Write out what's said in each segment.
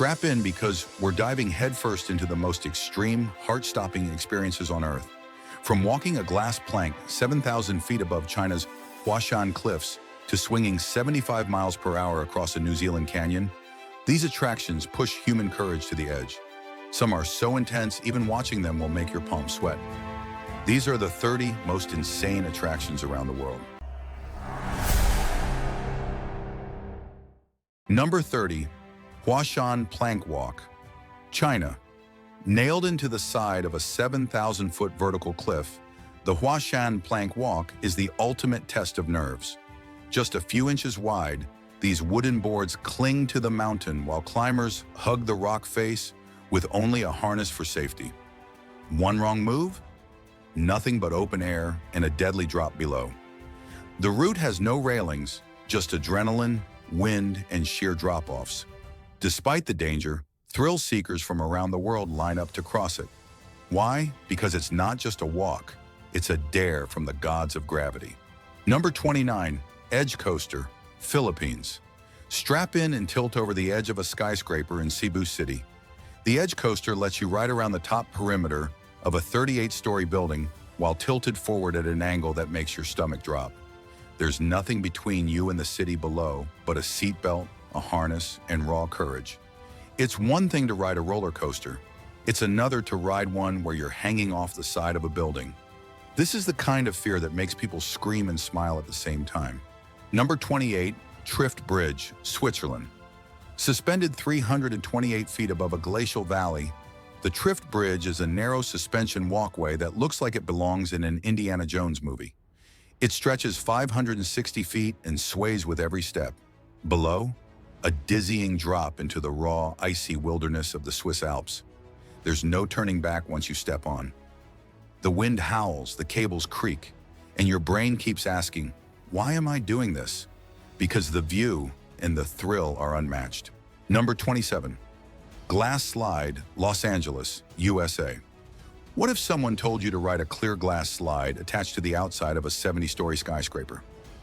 Strap in because we're diving headfirst into the most extreme, heart-stopping experiences on Earth. From walking a glass plank 7,000 feet above China's Huashan cliffs to swinging 75 miles per hour across a New Zealand canyon, these attractions push human courage to the edge. Some are so intense, even watching them will make your palms sweat. These are the 30 most insane attractions around the world. Number 30. Huashan Plank Walk. China. Nailed into the side of a 7,000-foot vertical cliff, the Huashan Plank Walk is the ultimate test of nerves. Just a few inches wide, these wooden boards cling to the mountain while climbers hug the rock face with only a harness for safety. One wrong move? Nothing but open air and a deadly drop below. The route has no railings, just adrenaline, wind, and sheer drop-offs. Despite the danger, thrill seekers from around the world line up to cross it. Why? Because it's not just a walk, it's a dare from the gods of gravity. Number 29, Edge Coaster, Philippines. Strap in and tilt over the edge of a skyscraper in Cebu City. The Edge Coaster lets you ride around the top perimeter of a 38-story building while tilted forward at an angle that makes your stomach drop. There's nothing between you and the city below but a seatbelt, a harness, and raw courage. It's one thing to ride a roller coaster. It's another to ride one where you're hanging off the side of a building. This is the kind of fear that makes people scream and smile at the same time. Number 28, Trift Bridge, Switzerland. Suspended 328 feet above a glacial valley, the Trift Bridge is a narrow suspension walkway that looks like it belongs in an Indiana Jones movie. It stretches 560 feet and sways with every step. Below, a dizzying drop into the raw, icy wilderness of the Swiss Alps. There's no turning back once you step on. The wind howls, the cables creak, and your brain keeps asking, why am I doing this? Because the view and the thrill are unmatched. Number 27. Glass Slide, Los Angeles, USA. What if someone told you to ride a clear glass slide attached to the outside of a 70-story skyscraper?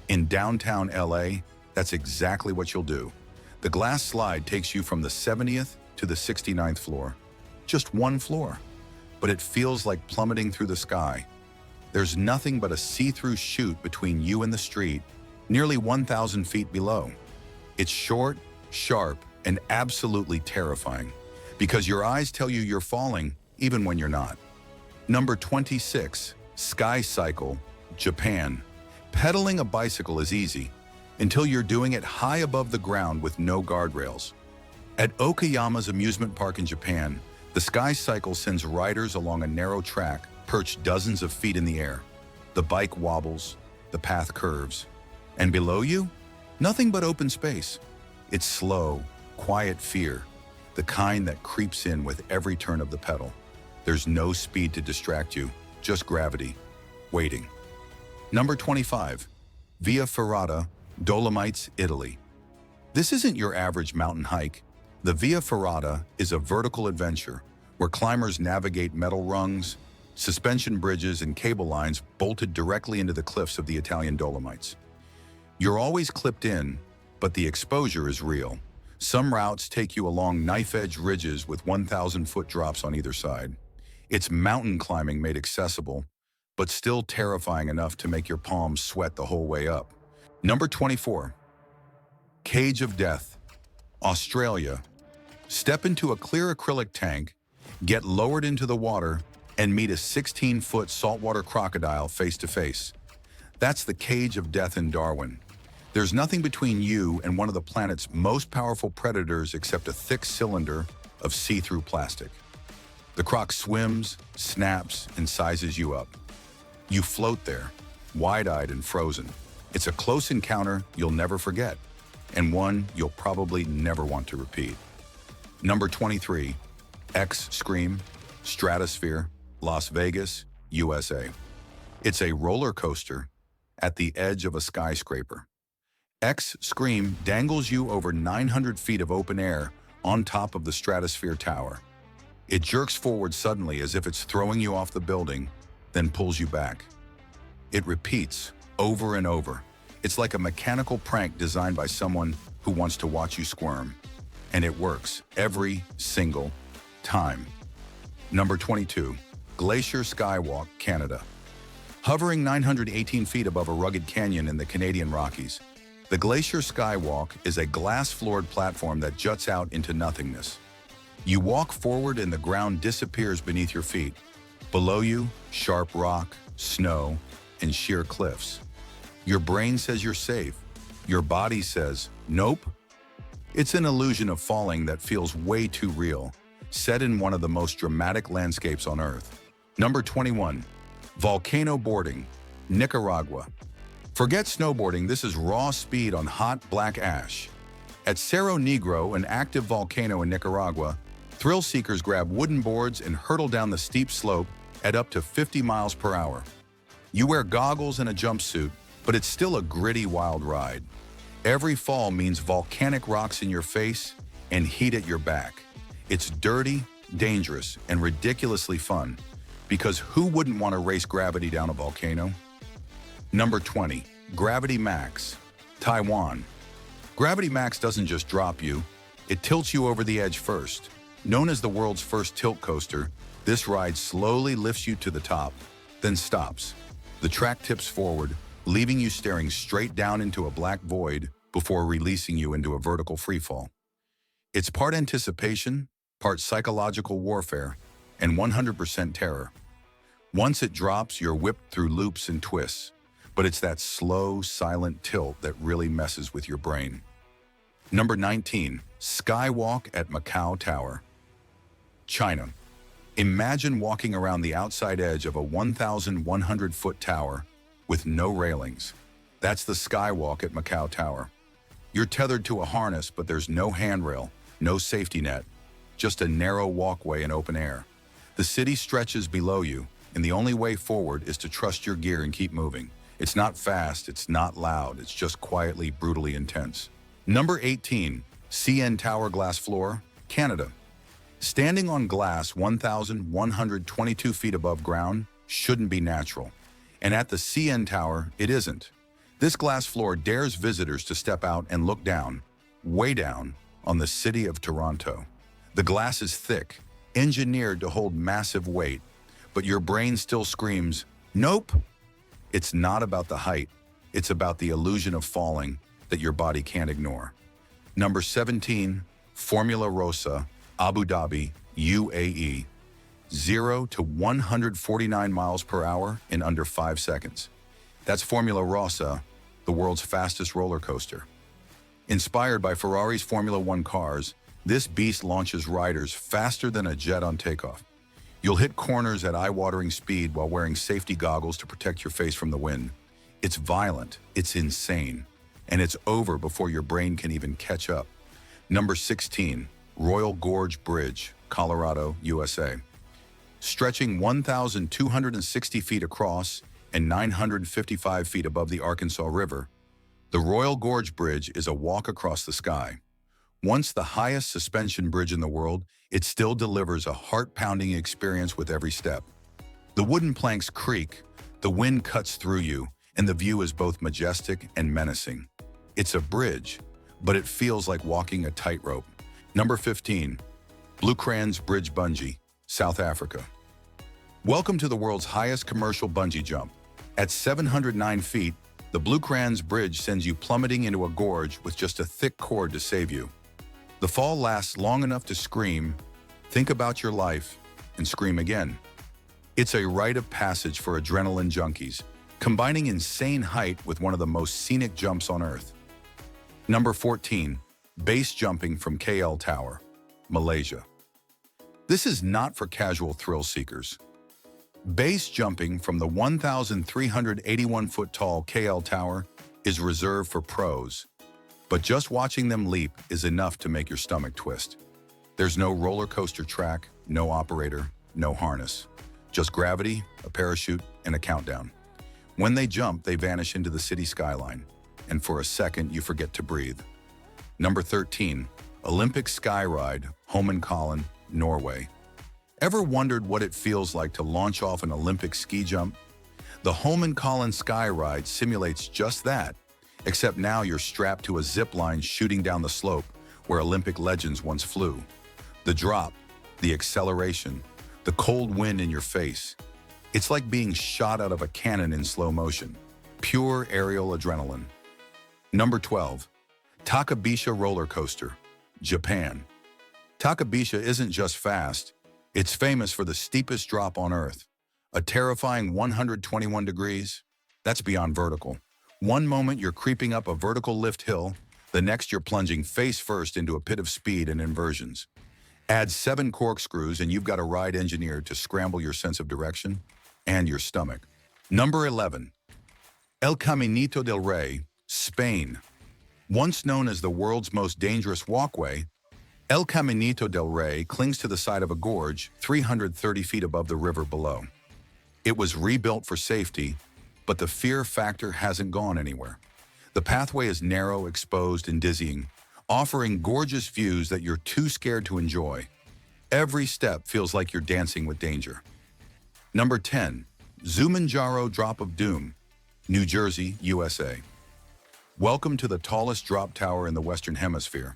In downtown LA, that's exactly what you'll do. The glass slide takes you from the 70th to the 69th floor. Just one floor, but it feels like plummeting through the sky. There's nothing but a see-through chute between you and the street, nearly 1,000 feet below. It's short, sharp, and absolutely terrifying, because your eyes tell you you're falling even when you're not. Number 26, Sky Cycle, Japan. Pedaling a bicycle is easy, until you're doing it high above the ground with no guardrails. At Okayama's amusement park in Japan, the Sky Cycle sends riders along a narrow track perched dozens of feet in the air. The bike wobbles, the path curves, and below you, nothing but open space. It's slow, quiet fear, the kind that creeps in with every turn of the pedal. There's no speed to distract you, just gravity, waiting. Number 25, Via Ferrata, Dolomites, Italy. This isn't your average mountain hike. The Via Ferrata is a vertical adventure where climbers navigate metal rungs, suspension bridges, and cable lines bolted directly into the cliffs of the Italian Dolomites. You're always clipped in, but the exposure is real. Some routes take you along knife-edge ridges with 1,000-foot drops on either side. It's mountain climbing made accessible, but still terrifying enough to make your palms sweat the whole way up. Number 24. Cage of Death, Australia. Step into a clear acrylic tank, get lowered into the water, and meet a 16-foot saltwater crocodile face to face. That's the Cage of Death in Darwin. There's nothing between you and one of the planet's most powerful predators except a thick cylinder of see-through plastic. The croc swims, snaps, and sizes you up. You float there, wide-eyed and frozen. It's a close encounter you'll never forget, and one you'll probably never want to repeat. Number 23, X-Scream, Stratosphere, Las Vegas, USA. It's a roller coaster at the edge of a skyscraper. X-Scream dangles you over 900 feet of open air on top of the Stratosphere Tower. It jerks forward suddenly as if it's throwing you off the building, then pulls you back. It repeats over and over. It's like a mechanical prank designed by someone who wants to watch you squirm. And it works every single time. Number 22, Glacier Skywalk, Canada. Hovering 918 feet above a rugged canyon in the Canadian Rockies, the Glacier Skywalk is a glass-floored platform that juts out into nothingness. You walk forward and the ground disappears beneath your feet. Below you, sharp rock, snow, and sheer cliffs. Your brain says you're safe. Your body says, nope. It's an illusion of falling that feels way too real, set in one of the most dramatic landscapes on Earth. Number 21, Volcano Boarding, Nicaragua. Forget snowboarding, this is raw speed on hot black ash. At Cerro Negro, an active volcano in Nicaragua, thrill seekers grab wooden boards and hurtle down the steep slope at up to 50 miles per hour. You wear goggles and a jumpsuit, but it's still a gritty, wild ride. Every fall means volcanic rocks in your face and heat at your back. It's dirty, dangerous, and ridiculously fun, because who wouldn't want to race gravity down a volcano? Number 20, Gravity Max, Taiwan. Gravity Max doesn't just drop you, it tilts you over the edge first. Known as the world's first tilt coaster, this ride slowly lifts you to the top, then stops. The track tips forward, leaving you staring straight down into a black void before releasing you into a vertical freefall. It's part anticipation, part psychological warfare, and 100% terror. Once it drops, you're whipped through loops and twists, but it's that slow, silent tilt that really messes with your brain. Number 19, Skywalk at Macau Tower, China. Imagine walking around the outside edge of a 1,100-foot tower with no railings. That's the Skywalk at Macau Tower. You're tethered to a harness, but there's no handrail, no safety net, just a narrow walkway in open air. The city stretches below you, and the only way forward is to trust your gear and keep moving. It's not fast, it's not loud, it's just quietly, brutally intense. Number 18, CN Tower Glass Floor, Canada. Standing on glass 1,122 feet above ground shouldn't be natural. And at the CN Tower, it isn't. This glass floor dares visitors to step out and look down, way down, on the city of Toronto. The glass is thick, engineered to hold massive weight, but your brain still screams, nope. It's not about the height, it's about the illusion of falling that your body can't ignore. Number 17, Formula Rossa, Abu Dhabi, UAE. 0 to 149 miles per hour in under 5 seconds. That's Formula Rossa, the world's fastest roller coaster. Inspired by Ferrari's Formula One cars, this beast launches riders faster than a jet on takeoff. You'll hit corners at eye-watering speed while wearing safety goggles to protect your face from the wind. It's violent, it's insane, and it's over before your brain can even catch up. Number 16, Royal Gorge Bridge, Colorado, USA. Stretching 1,260 feet across and 955 feet above the Arkansas River, the Royal Gorge Bridge is a walk across the sky. Once the highest suspension bridge in the world, it still delivers a heart-pounding experience with every step. The wooden planks creak, the wind cuts through you, and the view is both majestic and menacing. It's a bridge, but it feels like walking a tightrope. Number 15, Blue Crans Bridge Bungee, South Africa. Welcome to the world's highest commercial bungee jump. At 709 feet, the Blue Crans Bridge sends you plummeting into a gorge with just a thick cord to save you. The fall lasts long enough to scream, think about your life, and scream again. It's a rite of passage for adrenaline junkies, combining insane height with one of the most scenic jumps on Earth. Number 14, Base Jumping from KL Tower, Malaysia. This is not for casual thrill seekers. Base jumping from the 1,381-foot tall KL Tower is reserved for pros, but just watching them leap is enough to make your stomach twist. There's no roller coaster track, no operator, no harness. Just gravity, a parachute, and a countdown. When they jump, they vanish into the city skyline, and for a second you forget to breathe. Number 13, Olympic Sky Ride, Holmenkollen, Norway. Ever wondered what it feels like to launch off an Olympic ski jump? The Holmenkollen Sky Ride simulates just that, except now you're strapped to a zip line shooting down the slope, where Olympic legends once flew. The drop, the acceleration, the cold wind in your face. It's like being shot out of a cannon in slow motion. Pure aerial adrenaline. Number 12. Takabisha Roller Coaster, Japan. Takabisha isn't just fast, it's famous for the steepest drop on Earth. A terrifying 121 degrees. That's beyond vertical. One moment you're creeping up a vertical lift hill, the next you're plunging face first into a pit of speed and inversions. Add 7 corkscrews and you've got a ride engineered to scramble your sense of direction and your stomach. Number 11. El Caminito del Rey, Spain. Once known as the world's most dangerous walkway, El Caminito del Rey clings to the side of a gorge 330 feet above the river below. It was rebuilt for safety, but the fear factor hasn't gone anywhere. The pathway is narrow, exposed, and dizzying, offering gorgeous views that you're too scared to enjoy. Every step feels like you're dancing with danger. Number 10. Zumanjaro Drop of Doom, New Jersey, USA. Welcome to the tallest drop tower in the Western Hemisphere.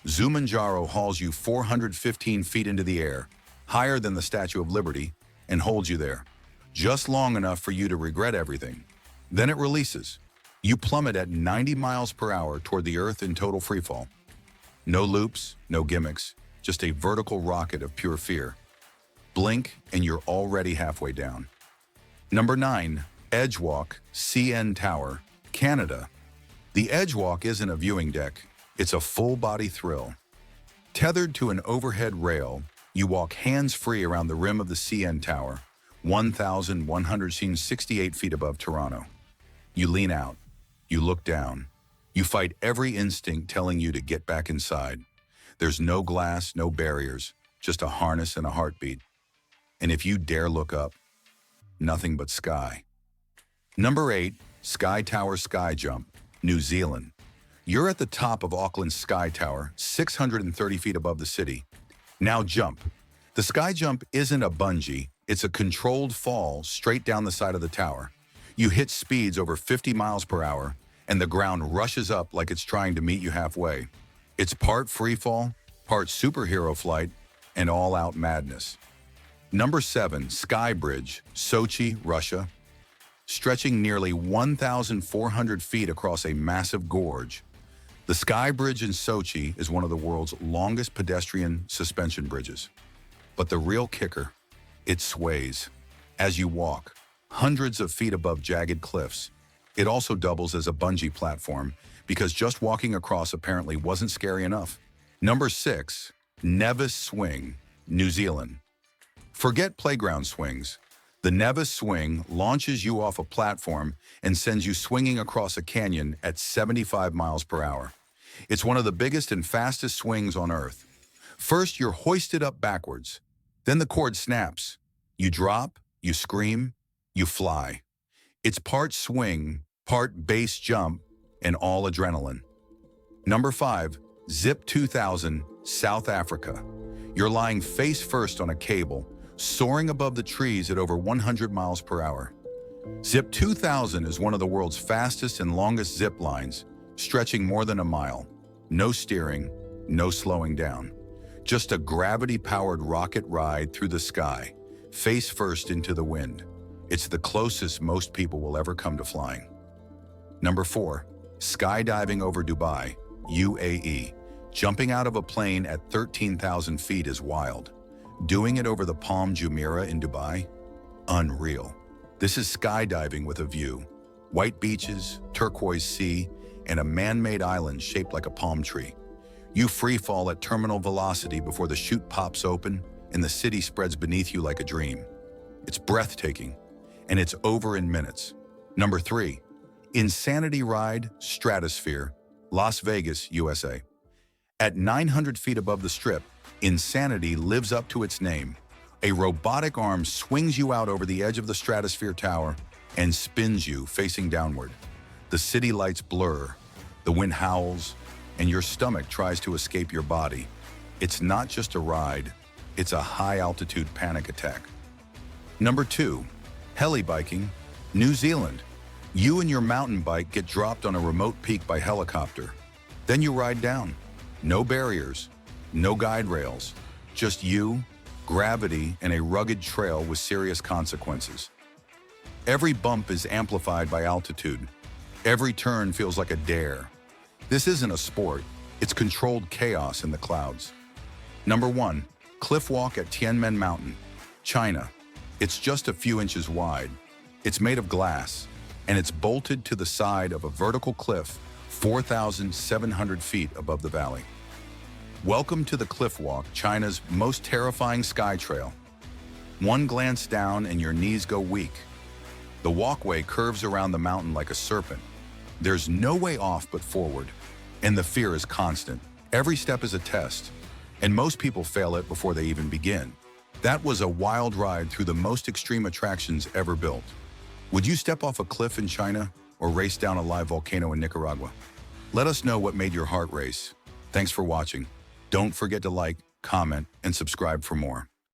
Zumanjaro hauls you 415 feet into the air, higher than the Statue of Liberty, and holds you there, just long enough for you to regret everything. Then it releases. You plummet at 90 miles per hour toward the Earth in total freefall. No loops, no gimmicks, just a vertical rocket of pure fear. Blink and you're already halfway down. Number 9. Edgewalk, CN Tower, Canada. The Edgewalk isn't a viewing deck, it's a full-body thrill. Tethered to an overhead rail, you walk hands-free around the rim of the CN Tower, 1,168 feet above Toronto. You lean out, you look down, you fight every instinct telling you to get back inside. There's no glass, no barriers, just a harness and a heartbeat. And if you dare look up, nothing but sky. Number 8. Sky Tower Sky Jump, New Zealand. You're at the top of Auckland's Sky Tower, 630 feet above the city. Now jump. The sky jump isn't a bungee, it's a controlled fall straight down the side of the tower. You hit speeds over 50 miles per hour, and the ground rushes up like it's trying to meet you halfway. It's part freefall, part superhero flight, and all-out madness. Number 7. Sky Bridge, Sochi, Russia. Stretching nearly 1,400 feet across a massive gorge, the Sky Bridge in Sochi is one of the world's longest pedestrian suspension bridges. But the real kicker, it sways. As you walk, hundreds of feet above jagged cliffs. It also doubles as a bungee platform because just walking across apparently wasn't scary enough. Number 6. Nevis Swing, New Zealand. Forget playground swings. The Nevis Swing launches you off a platform and sends you swinging across a canyon at 75 miles per hour. It's one of the biggest and fastest swings on Earth. First, you're hoisted up backwards. Then the cord snaps. You drop, you scream, you fly. It's part swing, part base jump, and all adrenaline. Number 5. Zip 2000, South Africa. You're lying face first on a cable, soaring above the trees at over 100 miles per hour. Zip 2000 is one of the world's fastest and longest zip lines, stretching more than a mile. No steering, no slowing down. Just a gravity-powered rocket ride through the sky, face first into the wind. It's the closest most people will ever come to flying. Number 4. Skydiving over Dubai, UAE. Jumping out of a plane at 13,000 feet is wild. Doing it over the Palm Jumeirah in Dubai? Unreal. This is skydiving with a view. White beaches, turquoise sea, and a man-made island shaped like a palm tree. You free fall at terminal velocity before the chute pops open and the city spreads beneath you like a dream. It's breathtaking, and it's over in minutes. Number 3. Insanity Ride, Stratosphere, Las Vegas, USA. At 900 feet above the Strip, Insanity lives up to its name. A robotic arm swings you out over the edge of the Stratosphere Tower and spins you facing downward. The city lights blur, the wind howls, and your stomach tries to escape your body. It's not just a ride, it's a high-altitude panic attack. Number 2. Heli-biking, New Zealand. You and your mountain bike get dropped on a remote peak by helicopter. Then you ride down. No barriers, no guide rails, just you, gravity, and a rugged trail with serious consequences. Every bump is amplified by altitude. Every turn feels like a dare. This isn't a sport, it's controlled chaos in the clouds. Number 1, cliff walk at Tianmen Mountain, China. It's just a few inches wide. It's made of glass, and it's bolted to the side of a vertical cliff 4,700 feet above the valley. Welcome to the cliff walk, China's most terrifying sky trail. One glance down and your knees go weak. The walkway curves around the mountain like a serpent. There's no way off but forward, and the fear is constant. Every step is a test, and most people fail it before they even begin. That was a wild ride through the most extreme attractions ever built. Would you step off a cliff in China or race down a live volcano in Nicaragua? Let us know what made your heart race. Thanks for watching. Don't forget to like, comment, and subscribe for more.